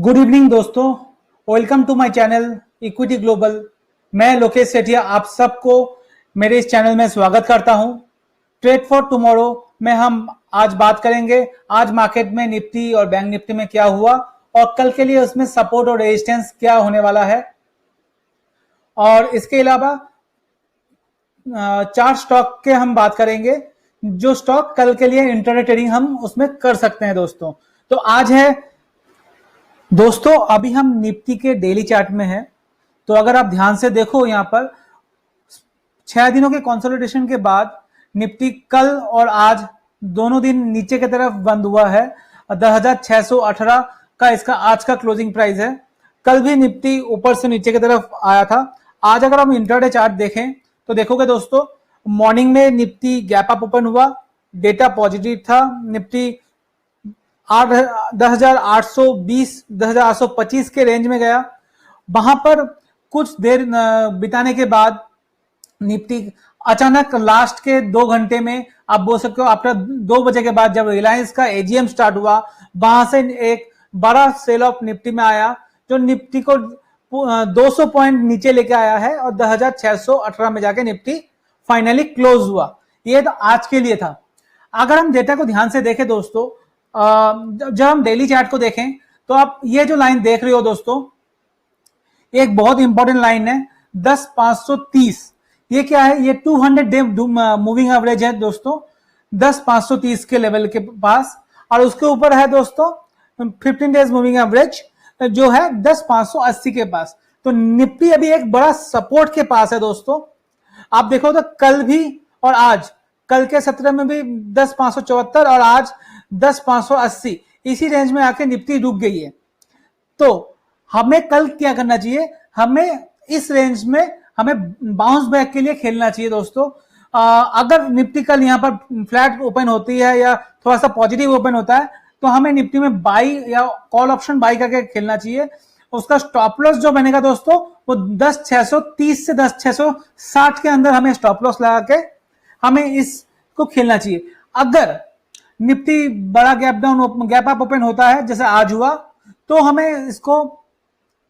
Good evening दोस्तों, welcome to my channel equity global. मैं लोकेश सेठिया आप सबको मेरे इस चैनल में स्वागत करता हूं। ट्रेड फॉर टुमारो में हम आज बात करेंगे आज मार्केट में निफ्टी और बैंक निफ्टी में क्या हुआ और कल के लिए उसमें सपोर्ट और रेजिस्टेंस क्या होने वाला है। और इसके अलावा चार स्टॉक के हम बात करेंगे जो स्टॉक कल के लिए इंटरडे ट्रेडिंग हम उसमें कर सकते हैं दोस्तों। तो आज है दोस्तों, अभी हम निफ्टी के डेली चार्ट में हैं। तो अगर आप ध्यान से देखो, यहाँ पर 6 दिनों के कंसोलिडेशन के बाद निफ्टी कल और आज दोनों दिन नीचे की तरफ बंद हुआ है। 10,618 का इसका आज का क्लोजिंग प्राइस है। कल भी निफ्टी ऊपर से नीचे की तरफ आया था। आज अगर हम इंट्राडे चार्ट देखें तो देखोगे दोस्तों, मॉर्निंग में निफ्टी गैप अप ओपन हुआ, डेटा पॉजिटिव था। निफ्टी 10,820 10,825 के रेंज में गया। वहां पर कुछ देर बिताने के बाद निफ्टी अचानक लास्ट के 2 घंटे में, आप बोल सकते हो आफ्टर 2 बजे के बाद, जब रिलायंस का एजीएम स्टार्ट हुआ, वहां से एक बड़ा सेल ऑफ निफ्टी में आया जो निफ्टी को 200 पॉइंट नीचे लेके आया है और 10,618 में जाके निफ्टी फाइनली क्लोज हुआ। ये तो आज के लिए था। अगर हम डेटा को ध्यान से देखें दोस्तों, जब हम डेली चार्ट को देखें तो आप ये जो लाइन देख रहे हो दोस्तों, एक बहुत इंपॉर्टेंट लाइन है 10,530। ये क्या है? ये 200 डे मूविंग एवरेज है दोस्तों, 10,530 के लेवल के पास। और उसके ऊपर है दोस्तों 15 डेज मूविंग एवरेज जो है 10,580 के पास। तो निफ्टी अभी एक बड़ा सपोर्ट के पास है दोस्तों। आप देखो तो कल भी और आज, कल के 17 में भी 10,574 और आज 10,580, इसी रेंज में आके निफ्टी रुक गई है। तो हमें कल क्या करना चाहिए? हमें इस रेंज में हमें बाउंस बैक के लिए खेलना चाहिए दोस्तों। अगर निफ्टी कल यहाँ पर फ्लैट ओपन होती है या थोड़ा सा पॉजिटिव ओपन होता है तो हमें निफ्टी में बाई या कॉल ऑप्शन बाई करके खेलना चाहिए। उसका स्टॉप लॉस जो बनेगा दोस्तों वो 10,630 से 10,660 के अंदर हमें स्टॉप लॉस लगा के हमें इसको खेलना चाहिए। अगर निफ्टी बड़ा गैप अप ओपन होता है जैसे आज हुआ, तो हमें इसको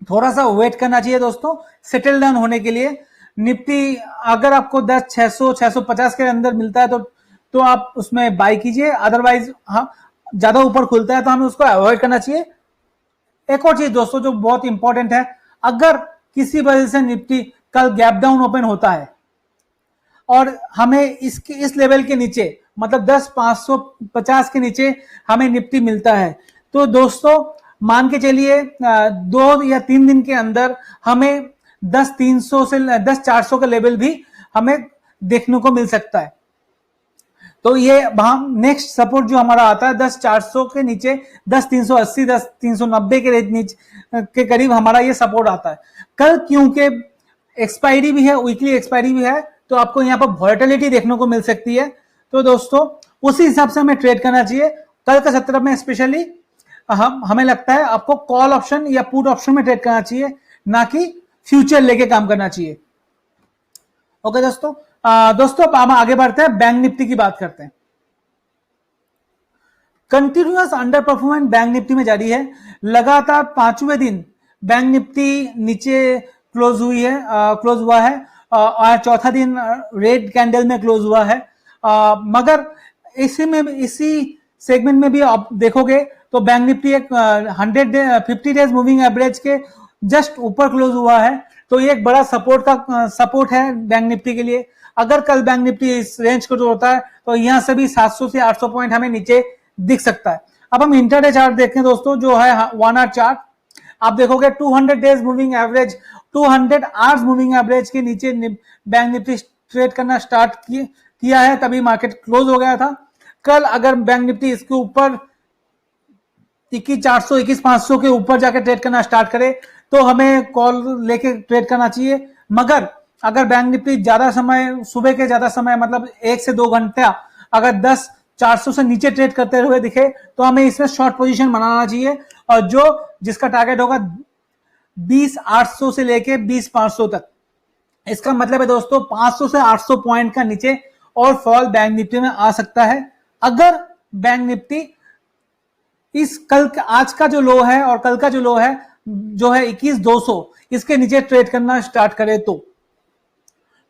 थोड़ा सा वेट करना चाहिए दोस्तों सेटल डाउन होने के लिए। निफ्टी अगर आपको 10,600 650 के अंदर मिलता है तो आप उसमें बाई कीजिए। अदरवाइज हाँ, ज्यादा ऊपर खुलता है तो हमें उसको अवॉइड करना चाहिए। एक और चीज दोस्तों जो बहुत इंपॉर्टेंट है, अगर किसी वजह से निफ्टी कल गैप डाउन ओपन होता है और हमें इस लेवल के नीचे, मतलब 10,550 के नीचे हमें निफ्टी मिलता है, तो दोस्तों मान के चलिए 2 या 3 दिन के अंदर हमें 10,300 से 10,400 का लेवल भी हमें देखने को मिल सकता है। तो ये वहां नेक्स्ट सपोर्ट जो हमारा आता है 10,400 के नीचे 10,380 10,390 के नीचे के करीब हमारा ये सपोर्ट आता है। कल क्योंकि एक्सपायरी भी है, वीकली एक्सपायरी भी है, तो आपको यहाँ पर वॉलेटिलिटी देखने को मिल सकती है। तो दोस्तों उसी हिसाब से हमें ट्रेड करना चाहिए। कल का सत्र में स्पेशली हमें लगता है आपको कॉल ऑप्शन या पुट ऑप्शन में ट्रेड करना चाहिए, ना कि फ्यूचर लेके काम करना चाहिए। ओके दोस्तों, अब हम आगे बढ़ते हैं, बैंक निफ्टी की बात करते हैं। Continuous under performance bank Nifty में जारी है। लगातार 5वें दिन बैंक निफ्टी नीचे क्लोज हुआ है और चौथा दिन रेड कैंडल में क्लोज हुआ है। मगर इसी सेगमेंट में भी आप देखोगे तो बैंक निफ्टी एक 50 डेज मूविंग एवरेज के जस्ट ऊपर क्लोज हुआ है। तो ये एक बड़ा सपोर्ट है बैंक निफ्टी के लिए। अगर कल बैंक निफ्टी इस रेंज को तोड़ता है तो यहां से भी 700 से 800 पॉइंट हमें नीचे दिख सकता है। अब हम इंटरडे चार्ट देखें दोस्तों, जो है 1 आवर चार्ट, आप देखोगे 200 days moving average, 200 hours moving average के नीचे बैंक निफ्टी ट्रेड करना स्टार्ट किया है, तभी मार्केट क्लोज हो गया था। कल अगर बैंक निफ्टी इसके ऊपर 21,400 21,500 के ऊपर जाकर ट्रेड करना स्टार्ट करे तो हमें कॉल लेके ट्रेड करना चाहिए। मगर अगर बैंक निफ्टी ज्यादा समय, सुबह के ज्यादा समय, मतलब 1 से 2 घंटा अगर 10,400 से नीचे ट्रेड करते हुए दिखे तो हमें इसमें शॉर्ट पोजीशन बनाना चाहिए, और जिसका टारगेट होगा 20,800 से लेके 20,500 तक। इसका मतलब है दोस्तों 500 से 800 पॉइंट का नीचे और फॉल बैंक निफ्टी में आ सकता है। अगर बैंक निफ्टी इस आज का जो लो है और कल का जो लो है जो है 21,200, इसके नीचे ट्रेड करना स्टार्ट करे तो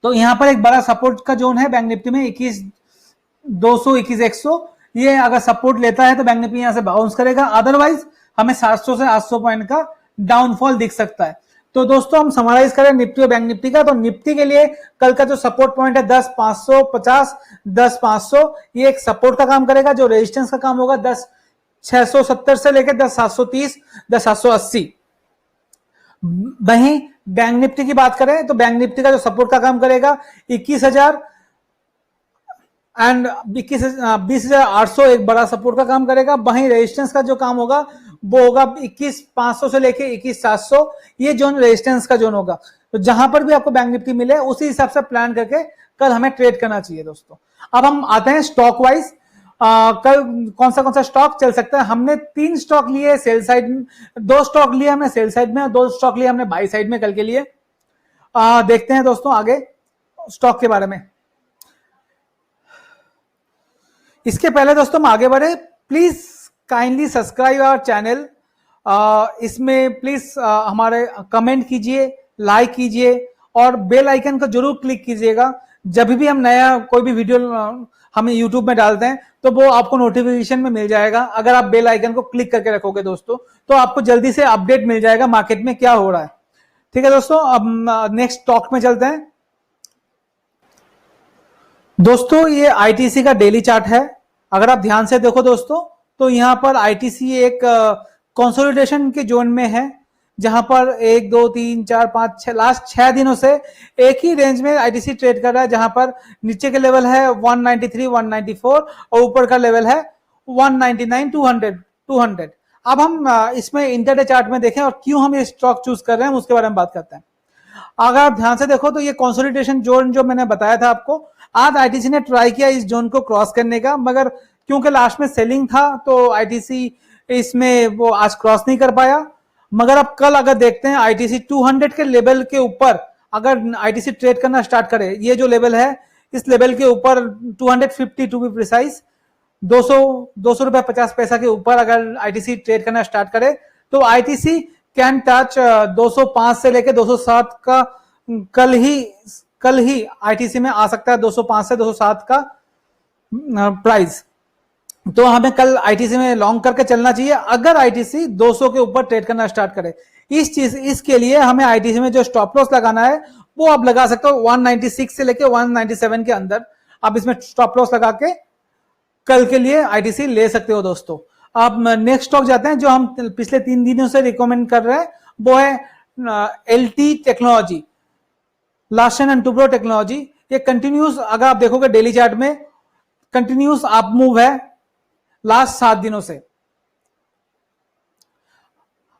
यहां पर एक बड़ा सपोर्ट का जोन है बैंक निफ्टी में 21,200 21,100, ये अगर सपोर्ट लेता है तो बैंक निफ्टी यहां से बाउंस करेगा, अदरवाइज हमें 700 से 800 पॉइंट का डाउनफॉल दिख सकता है। तो दोस्तों हम समराइज करें निफ्टी और बैंक निफ्टी का, तो निफ्टी के लिए कल का जो सपोर्ट पॉइंट है 10,550 10,500, ये एक सपोर्ट का काम करेगा। जो रेजिस्टेंस का काम होगा 10,670 से लेकर 10,730 10,780। वहीं बैंक निफ्टी की बात करें तो बैंक निफ्टी का जो सपोर्ट का काम करेगा 21,000 एंड 20,800 एक बड़ा सपोर्ट का काम करेगा। वहीं रेजिस्टेंस का जो काम होगा वो होगा 21,500 से लेके 21,700, ये जोन रेजिस्टेंस का जोन होगा। तो जहां पर भी आपको बैंक निफ्टी मिले उसी हिसाब से प्लान करके कल हमें ट्रेड करना चाहिए दोस्तों। अब हम आते हैं स्टॉक वाइज, कल कौन सा स्टॉक चल सकता है। हमने 3 स्टॉक लिए सेल साइड में, 2 स्टॉक लिए हमने सेल साइड में और 2 स्टॉक लिए हमने बाई साइड में कल के लिए। देखते हैं दोस्तों आगे स्टॉक के बारे में। इसके पहले दोस्तों हम आगे बढ़े, please kindly subscribe our channel. इसमें प्लीज हमारे कमेंट कीजिए, लाइक कीजिए और बेल आइकन को जरूर क्लिक कीजिएगा। जब भी हम नया कोई भी वीडियो हमें यूट्यूब में डालते हैं तो वो आपको नोटिफिकेशन में मिल जाएगा। अगर आप बेल आइकन को क्लिक करके रखोगे दोस्तों तो आपको जल्दी से अपडेट मिल जाएगा मार्केट में क्या हो रहा है। ठीक है दोस्तों, अब नेक्स्ट स्टॉक में चलते हैं। दोस्तों ये आईटीसी का डेली चार्ट है। अगर आप ध्यान से देखो दोस्तों तो यहां पर आईटीसी एक कंसोलिडेशन के जोन में है, जहां पर 1 2 3 4 5 6 लास्ट 6 दिनों से एक ही रेंज में आईटीसी ट्रेड कर रहा है, जहां पर नीचे के लेवल है 193 194 और ऊपर का लेवल है 199 200। अब हम इसमें इंटरडे चार्ट में देखें और क्यों हम ये स्टॉक चूज कर रहे हैं उसके बारे में बात करते हैं। अगर आप ध्यान से देखो तो ये कंसोलिडेशन जोन जो मैंने बताया था आपको, आज आईटीसी ने ट्राई किया इस जोन को क्रॉस करने का, मगर क्योंकि लास्ट में सेलिंग था तो आईटीसी इसमें वो आज क्रॉस नहीं कर पाया। मगर अब कल अगर देखते हैं आईटीसी 200 के लेवल के ऊपर अगर आईटीसी ट्रेड करना स्टार्ट करे, ये जो लेवल है इस लेवल के ऊपर 250 टू बी प्रिसाइज 200 रुपए 50 पैसा के ऊपर अगर आईटीसी ट्रेड करना स्टार्ट करे तो आईटीसी कैन टच 205 से लेके 207 का कल ही आईटीसी में आ सकता है, 205 से 207 का प्राइस। तो हमें कल आईटीसी में लॉन्ग करके चलना चाहिए अगर आईटीसी 200 के ऊपर ट्रेड करना स्टार्ट करे। इसके लिए हमें आईटीसी में जो स्टॉप लॉस लगाना है वो आप लगा सकते हो 196 से लेके 197 के अंदर। आप इसमें स्टॉप लॉस लगा के कल के लिए आईटीसी ले सकते हो दोस्तों। आप नेक्स्ट स्टॉक जाते हैं जो हम पिछले 3 दिनों से रिकमेंड कर रहे हैं, वो है LT technology, Larsen and Toubro technology. ये कंटिन्यूस अगर आप देखोगे डेली चार्ट में कंटिन्यूस अप मूव है लास्ट 7 दिनों से।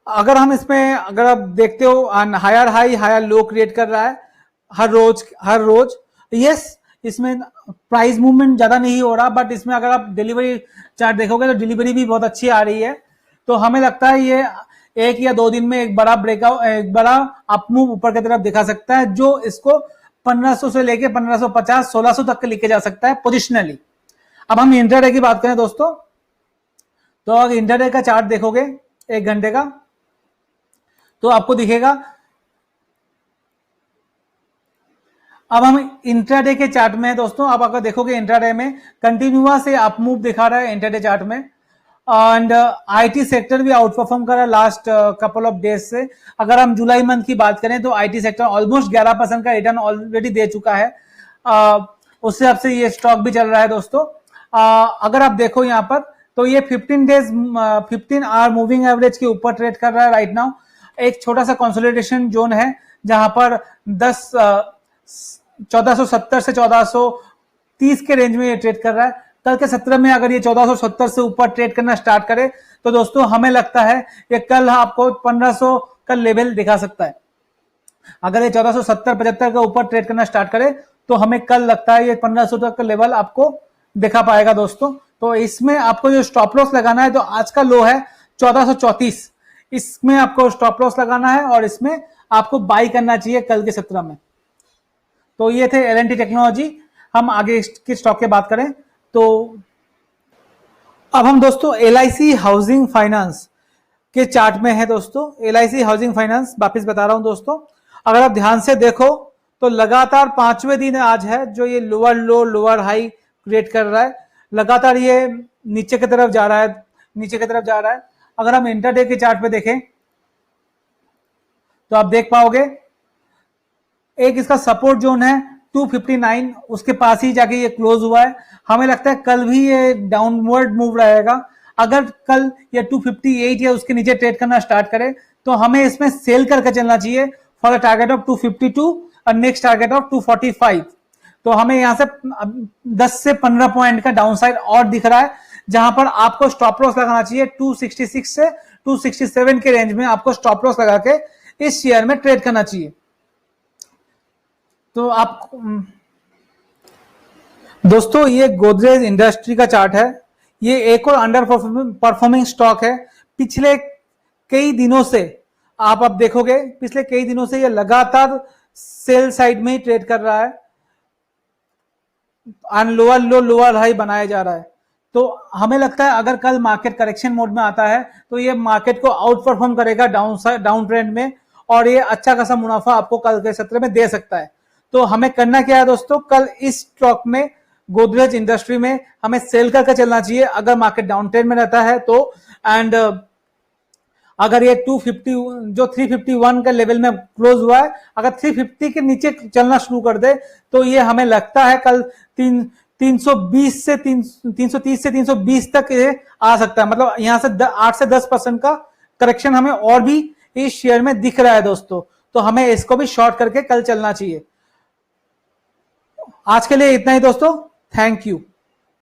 अगर हम इसमें अगर आप देखते हो higher high higher low create कर रहा है हर रोज। यस, इसमें प्राइस मूवमेंट ज्यादा नहीं हो रहा, बट इसमें अगर आप डिलीवरी चार्ट देखोगे तो डिलीवरी भी बहुत अच्छी आ रही है। तो हमें लगता है ये 1 या 2 दिन में एक बड़ा ब्रेकआउट, एक बड़ा अपमूव ऊपर की तरफ दिखा सकता है, जो इसको 1500 से लेके 1550 1600 तक के लेके जा सकता है पोजिशनली। अब हम इंटरडे की बात करें दोस्तों, तो अगर इंटरडे का चार्ट देखोगे 1 घंटे का तो आपको दिखेगा। अब हम इंट्राडे के चार्ट में दोस्तों, अब अगर देखोगे इंट्राडे में कंटिन्यूअस से अप मूव दिखा रहा है इंट्राडे चार्ट में, एंड आईटी सेक्टर भी आउट परफॉर्म कर रहा है लास्ट कपल ऑफ डेज से। अगर हम जुलाई मंथ की बात करें तो आईटी सेक्टर ऑलमोस्ट 11% का रिटर्न ऑलरेडी दे चुका है। उस हिसाब से ये स्टॉक भी चल रहा है दोस्तों। अगर आप देखो यहाँ पर तो ये 15 आवर मूविंग एवरेज के ऊपर ट्रेड कर रहा है राइट नाउ। एक छोटा सा कंसोलिडेशन जोन है जहां पर 1470 से 1430 के रेंज में ये ट्रेड कर रहा है। कल के 17 में अगर ये 1470 से ऊपर ट्रेड करना स्टार्ट करे तो दोस्तों हमें लगता है कि कल आपको 1500 का लेवल दिखा सकता है। अगर ये 1470-75 का ऊपर ट्रेड करना स्टार्ट करे तो हमें कल लगता है ये 1500 तक का लेवल आपको दिखा पाएगा दोस्तों। तो इसमें आपको जो स्टॉप लॉस लगाना है, तो आज का लो है 1434, इसमें आपको स्टॉप लॉस लगाना है और इसमें आपको बाई करना चाहिए कल के 17 में। तो ये थे एलएनटी टेक्नोलॉजी। हम आगे की स्टॉक की बात करें तो अब हम दोस्तों LIC हाउसिंग फाइनेंस के चार्ट में है दोस्तों। LIC हाउसिंग फाइनेंस वापिस बता रहा हूं दोस्तों, अगर आप ध्यान से देखो तो लगातार 5वें दिन आज है जो ये लोअर लो लोअर हाई क्रिएट कर रहा है, लगातार ये नीचे की तरफ जा रहा है, नीचे की तरफ जा रहा है। अगर हम इंटरडे के चार्ट पे देखें तो आप देख पाओगे एक इसका सपोर्ट जोन है 259, उसके पास ही जाके ये क्लोज हुआ है। हमें लगता है कल भी ये डाउनवर्ड मूव रहेगा। अगर कल ये 258 या उसके नीचे ट्रेड करना स्टार्ट करे तो हमें इसमें सेल करके चलना चाहिए फॉर द टारगेट ऑफ 252 और नेक्स्ट टारगेट ऑफ 245। तो हमें यहां से 10 से 15 पॉइंट का डाउन साइड और दिख रहा है, जहां पर आपको स्टॉप लॉस लगाना चाहिए 266 से 267 के रेंज में आपको स्टॉप लॉस लगा के इस शेयर में ट्रेड करना चाहिए। तो आप दोस्तों ये गोदरेज इंडस्ट्री का चार्ट है, ये एक और अंडर परफॉर्मिंग स्टॉक है। पिछले कई दिनों से आप अब देखोगे, पिछले कई दिनों से ये लगातार सेल साइड में ही ट्रेड कर रहा है, लोअर लो लोअर हाई बनाया जा रहा है। तो हमें लगता है अगर कल मार्केट करेक्शन मोड में आता है तो ये मार्केट को आउट परफॉर्म करेगा डाउन ट्रेंड में, और ये अच्छा खासा मुनाफा आपको कल के सत्र में दे सकता है। तो हमें करना क्या है दोस्तों, कल इस स्टॉक में गोदरेज इंडस्ट्री में हमें सेल करके चलना चाहिए अगर मार्केट डाउन ट्रेंड में रहता है तो। एंड अगर ये 250 जो 351 के लेवल में क्लोज हुआ है, अगर 350 के नीचे चलना शुरू कर दे तो ये हमें लगता है कल 320 से 330 से 320 तक ये आ सकता है। मतलब यहां से 8 से 10% का करेक्शन हमें और भी इस शेयर में दिख रहा है दोस्तों। तो हमें इसको भी शॉर्ट करके कल चलना चाहिए। आज के लिए इतना ही दोस्तों, थैंक यू।